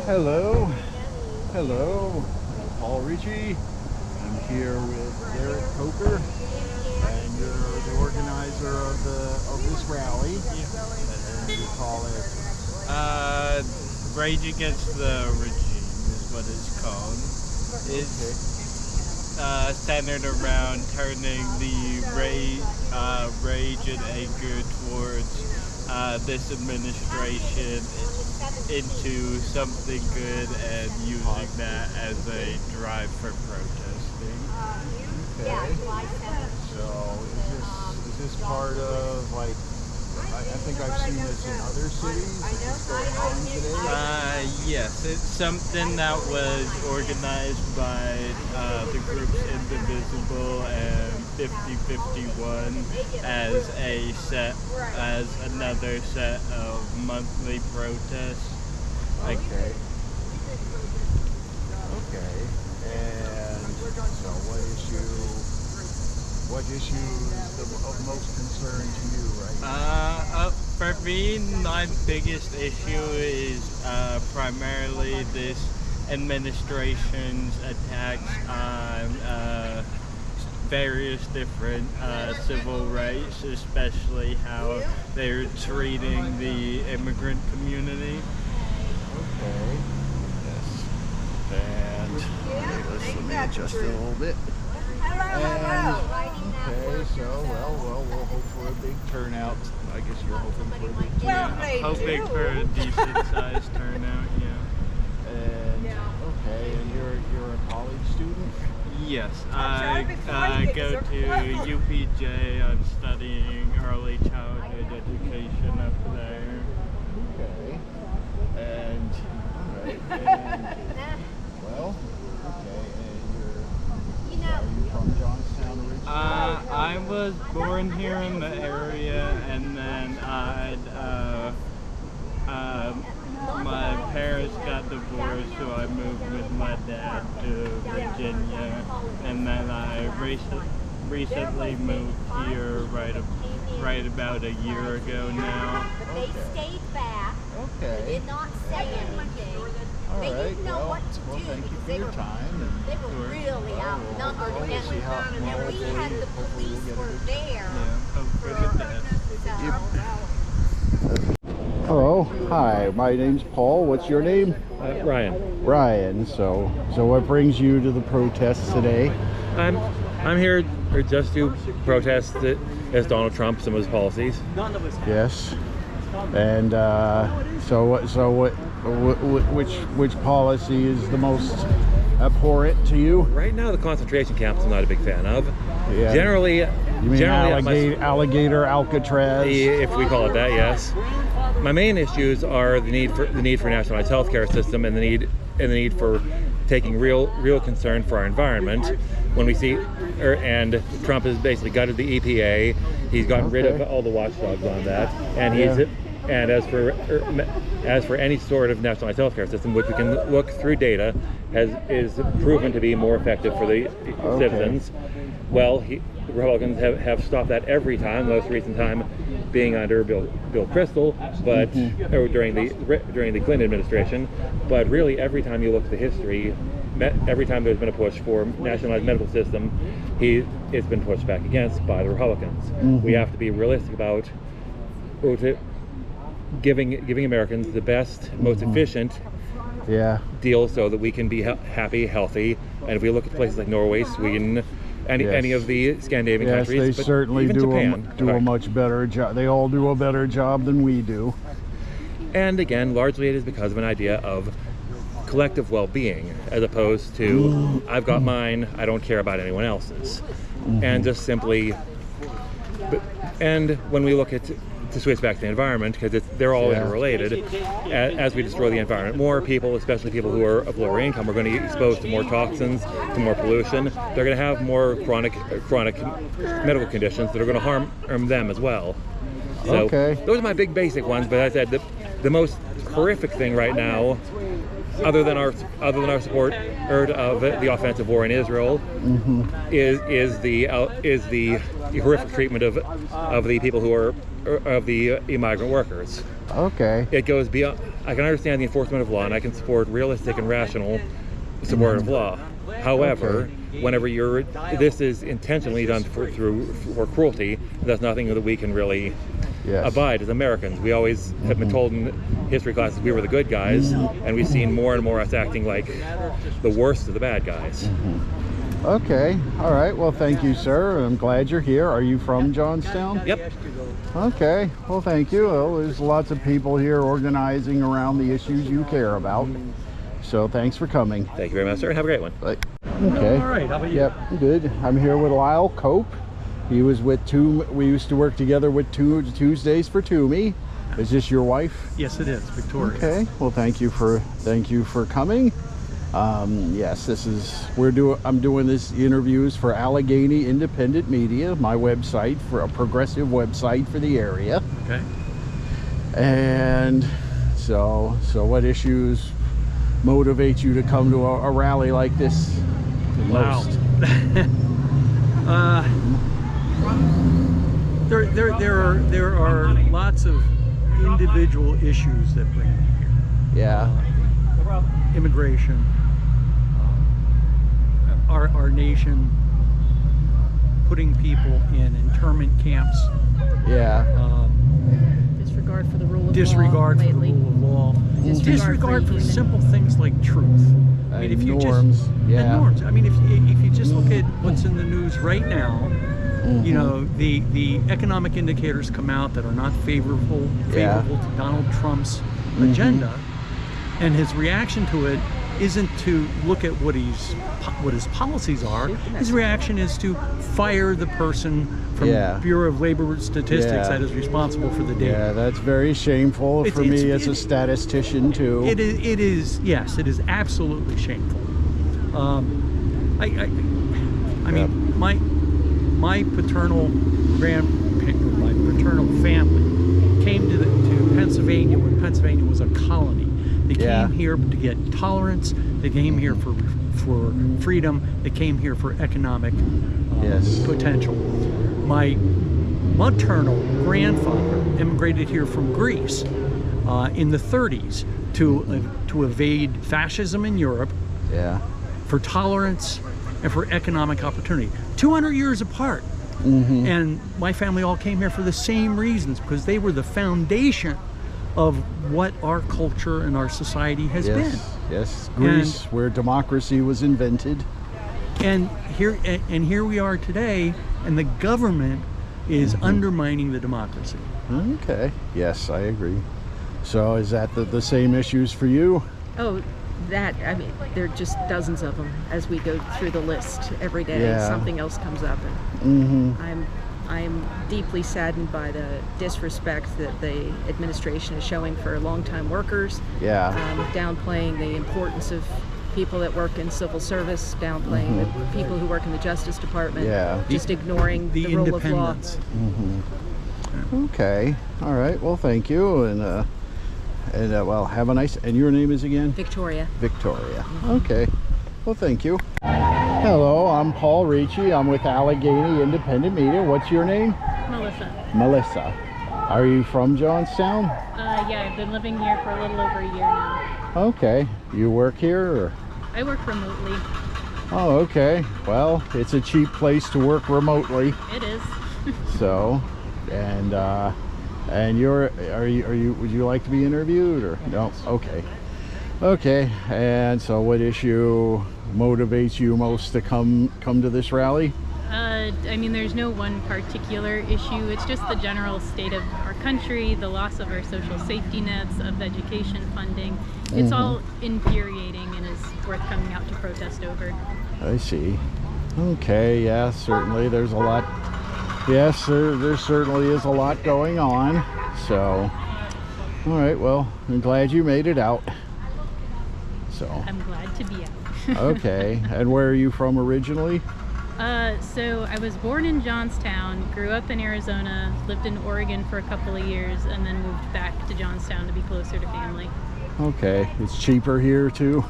Hello, hello, I'm Paul Ricci. I'm here with Derek Coker, and you're the organizer of this rally. And you call it Rage Against the Regime is what it's called. It's centered around turning the rage and anger towards this administration into something good and using that as a drive for protesting. Okay. So is this part of, like, I think I've seen this in other cities? Is this going on today? Yes, it's something that was organized by the groups Indivisible and 5051 as another set of monthly protests. Okay. And so what issue is of most concern to you right now? For me, my biggest issue is primarily this administration's attacks on various different civil rights, especially how they're treating the immigrant community. Okay. Yes. And let me adjust it a little bit. And, okay, so we'll hope for a big turnout. I guess you're hoping for a big turnout. Hoping for a decent sized turnout, yeah. And okay, and you're a college student? Yes, I go to UPJ. I'm studying early childhood education up there. Okay. And well, okay, and are you from Johnstown originally? I was born here in the area, and then my parents got divorced, so I moved with my dad to Virginia, and then I recently moved here right about a year ago now. But they stayed back. Okay. They did not say anything. All They right. didn't know what to do. Thank you because for your time. They were really outnumbered, We'll and see how we had the hopefully we'll police get a were good- there. Yeah, hope for the best. Hello, hi, my name's Paul. What's your name? Ryan. Ryan. So what brings you to the protests today? I'm here just to protest as Donald Trump, some of his policies. Yes. And which policy is the most abhorrent to you? Right now, the concentration camps I'm not a big fan of. Yeah. Generally, You mean alligator Alcatraz? if we call it that, yes. My main issues are the need for a nationalized healthcare system and the need for taking real concern for our environment. When we see, and Trump has basically gutted the EPA, he's gotten rid of all the watchdogs on that, and as for any sort of nationalized healthcare system, which we can look through data, is proven to be more effective for the citizens. Well, Republicans have stopped that every time. The most recent time being under Bill Kristol, but or during the Clinton administration. But really, every time you look at the history, every time there's been a push for nationalized medical system, it's been pushed back against by the Republicans. We have to be realistic about giving Americans the best, most efficient deal so that we can be happy, healthy. And if we look at places like Norway, Sweden, any of the Scandinavian countries, they but certainly even Japan, do a much better job. They all do a better job than we do. And again, largely it is because of an idea of collective well-being, as opposed to I've got mine, I don't care about anyone else's. And just simply, and when we look at, to switch back to the environment, because they're all interrelated, as we destroy the environment, more people, especially people who are of lower income, are going to get exposed to more toxins, to more pollution. They're going to have more chronic medical conditions that are going to harm them as well. So those are my big basic ones, but as I said, the most horrific thing right now, other than our support of the offensive war in Israel, is the horrific treatment of the people who are immigrant workers. Okay. It goes beyond. I can understand the enforcement of law, and I can support realistic and rational support of law. However, whenever this is intentionally done for cruelty, that's nothing that we can really abide as Americans. We always have been told in history classes we were the good guys, and we've seen more and more us acting like the worst of the bad guys. Okay. All right. Well, thank you, sir. I'm glad you're here. Are you from Johnstown? Yep. Okay. Well, thank you. Well, there's lots of people here organizing around the issues you care about. So thanks for coming. Thank you very much, sir. Have a great one. Bye. Okay. All right. How about you? Yep. Good. I'm here with Lyle Cope. He was with we used to work together with Tuesdays for Toomey. Is this your wife? Yes, it is, Victoria. Okay. Well, thank you for coming. Yes, I'm doing this interviews for Allegheny Independent Media, my website, for a progressive website for the area. Okay. And so what issues motivate you to come to a rally like this the most? There are lots of individual issues that bring me here. Yeah. Immigration, our nation putting people in internment camps, Yeah. Disregard for the rule of law. disregard for the lately. rule of law, disregard for human- simple things like truth. I mean, if you norms. and norms. I mean, if you just look at what's in the news right now, you know, the economic indicators come out that are not favorable to Donald Trump's agenda, and his reaction to it isn't to look at what his policies are. His reaction is to fire the person from Bureau of Labor Statistics that is responsible for the data. Yeah, that's very shameful for me as a statistician too. It is. Yes, it is absolutely shameful. I mean, my paternal family came to Pennsylvania when Pennsylvania was a colony. They came here to get tolerance. They came here for freedom. They came here for economic potential. My maternal grandfather immigrated here from Greece in the 30s to evade fascism in Europe, for tolerance and for economic opportunity. 200 years apart. And my family all came here for the same reasons, because they were the foundation of what our culture and our society has been. Yes, Greece, where democracy was invented. And here we are today, and the government is undermining the democracy. Okay. Yes, I agree. So is that the same issues for you? Oh, I mean, there are just dozens of them as we go through the list every day. Something else comes up, and I'm deeply saddened by the disrespect that the administration is showing for longtime workers. Downplaying the importance of people that work in civil service, downplaying the people who work in the Justice Department. Just ignoring the rule of law. Okay. All right. Well, thank you, and well, have a nice. And your name is again? Victoria. Victoria. Okay. Well, thank you. Hello, I'm Paul Ricci. I'm with Allegheny Independent Media. What's your name? Melissa. Melissa. Are you from Johnstown? Yeah, I've been living here for a little over a year now. Okay. You work here, or? I work remotely. Oh, okay. Well, it's a cheap place to work remotely. It is. So, and would you like to be interviewed, or no? Okay. Okay. And so what issue motivates you most to come to this rally? I mean, there's no one particular issue. It's just the general state of our country, the loss of our social safety nets, of education funding. It's all infuriating and is worth coming out to protest over. I see. Okay, yeah, certainly there's a lot. Yes, there certainly is a lot going on. So, all right, well, I'm glad you made it out. So. I'm glad to be out. Okay, and where are you from originally? So I was born in Johnstown, grew up in Arizona, lived in Oregon for a couple of years, and then moved back to Johnstown to be closer to family. Okay, it's cheaper here too?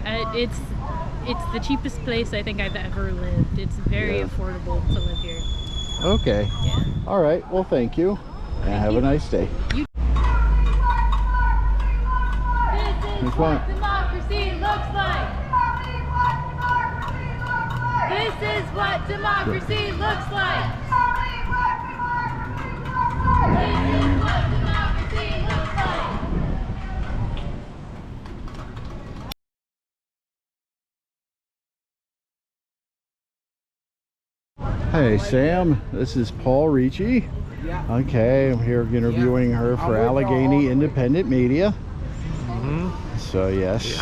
It's the cheapest place I think I've ever lived. It's very affordable to live here. Okay. Yeah. All right, well, thank you. And have a nice day. This is what democracy looks like. This is what democracy looks like. This is what democracy looks like. Hey Sam, this is Paul Ricci. Okay, I'm here interviewing her for Allegheny Independent Media. So yes,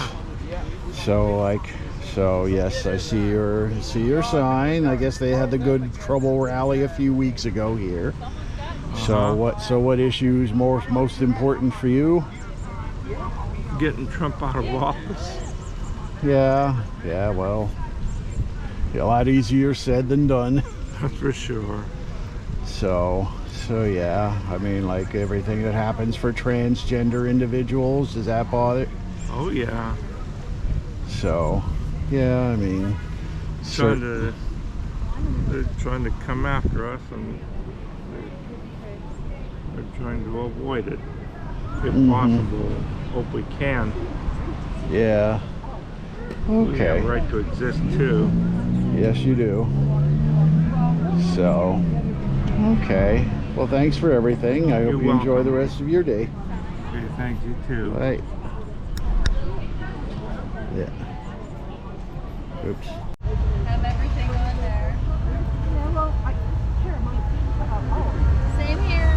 so yes, I see your sign. I guess they had the good trouble rally a few weeks ago here. So what issues most important for you? Getting Trump out of office. Yeah, well, a lot easier said than done. For sure. So yeah, I mean, like everything that happens for transgender individuals, does that bother? Oh yeah. So yeah, I mean, They're trying to come after us, and they're trying to avoid it if possible. Hope we can. yeah. We have Okay. a right to exist too. Yes, you do. So, okay. Well, thanks for everything. I hope you enjoy welcome. the rest of your day. Okay, thank you too. Bye. Yeah. Oops. Have everything on there. Same here.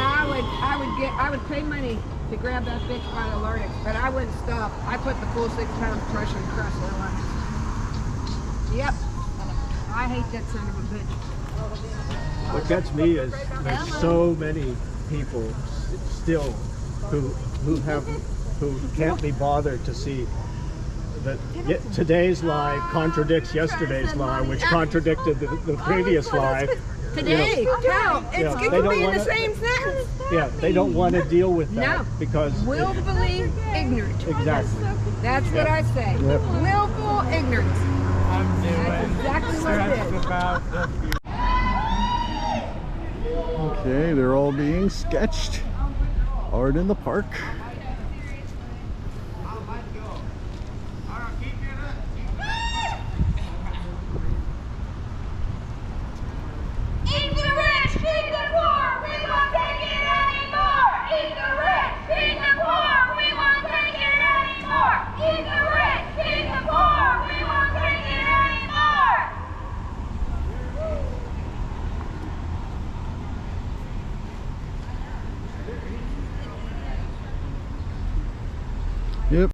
I would pay money to grab that bitch by the larynx, but I wouldn't stop. I put the full 6 pound pressure across their lungs. Yep. I hate that son of a bitch. What gets me is there's so many people still who can't be bothered to see that today's lie contradicts yesterday's lie, which contradicted the previous lie. Today, hell, it they could don't be in the wanna- same sentence. Yeah, they don't want to deal with that No. because Willfully ignorant. exactly. That's what I say. Yep. Willful ignorance. I'm That's exactly what it is. about the Okay, they're all being sketched. Art in the park. Eat the rich, feed the poor, we won't take it anymore. Eat the rich, feed the poor, we won't take it anymore. Eat the rich, feed the poor, we won't take it anymore. Yep.